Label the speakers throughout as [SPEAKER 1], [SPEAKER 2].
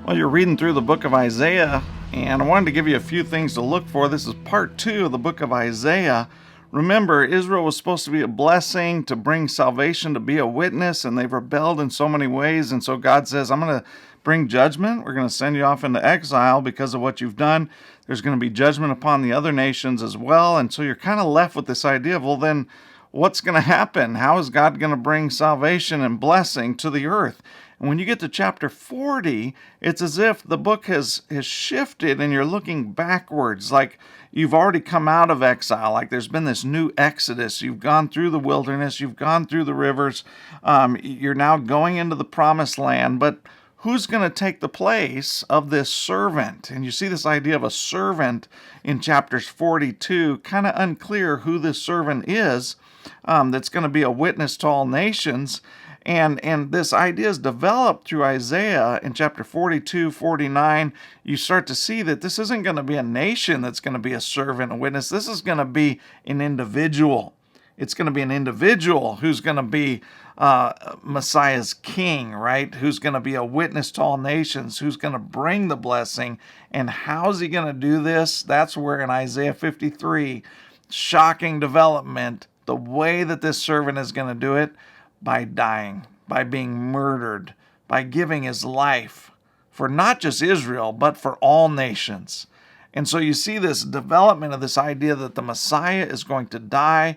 [SPEAKER 1] Well, you're reading through the book of Isaiah, and I wanted to give you a few things to look for. This is part 2 of the book of Isaiah. Remember, Israel was supposed to be a blessing, to bring salvation, to be a witness, and they've rebelled in so many ways. And so God says, I'm going to bring judgment. We're going to send you off into exile because of what you've done. There's going to be judgment upon the other nations as well. And so you're kind of left with this idea of, well, then what's going to happen? How is God going to bring salvation and blessing to the earth? And when you get to chapter 40, it's as if the book has shifted and you're looking backwards, like you've already come out of exile, like there's been this new exodus. You've gone through the wilderness, you've gone through the rivers, you're now going into the promised land, but who's going to take the place of this servant? And you see this idea of a servant in chapters 42, kind of unclear who this servant is, that's going to be a witness to all nations. And this idea is developed through Isaiah in chapter 42, 49. You start to see that this isn't going to be a nation that's going to be a servant, a witness. This is going to be an individual. It's going to be an individual who's going to be Messiah's king, right? Who's going to be a witness to all nations, who's going to bring the blessing. And how's he going to do this? That's where in Isaiah 53, shocking development, the way that this servant is going to do it, by dying, by being murdered, by giving his life for not just Israel, but for all nations. And so you see this development of this idea that the Messiah is going to die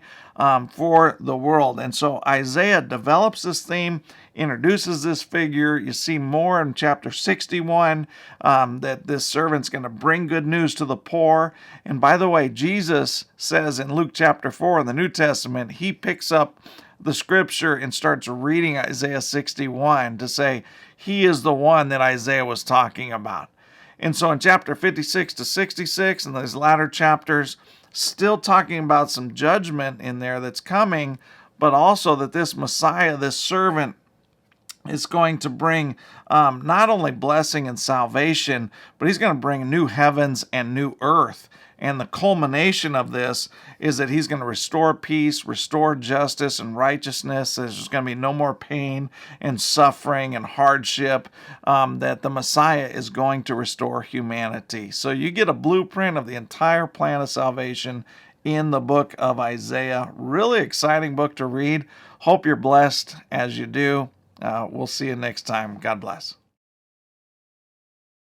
[SPEAKER 1] for the world. And so Isaiah develops this theme, introduces this figure. You see more in chapter 61 that this servant's going to bring good news to the poor. And by the way, Jesus says in Luke chapter 4 in the New Testament, he picks up the scripture and starts reading Isaiah 61 to say he is the one that Isaiah was talking about. And so in chapter 56 to 66, in those latter chapters, still talking about some judgment in there that's coming, but also that this Messiah, this servant, is going to bring not only blessing and salvation, but he's going to bring new heavens and new earth. And the culmination of this is that he's going to restore peace, restore justice and righteousness. There's going to be no more pain and suffering and hardship, that the Messiah is going to restore humanity. So you get a blueprint of the entire plan of salvation in the book of Isaiah. Really exciting book to read. Hope you're blessed as you do. We'll see you next time. God bless.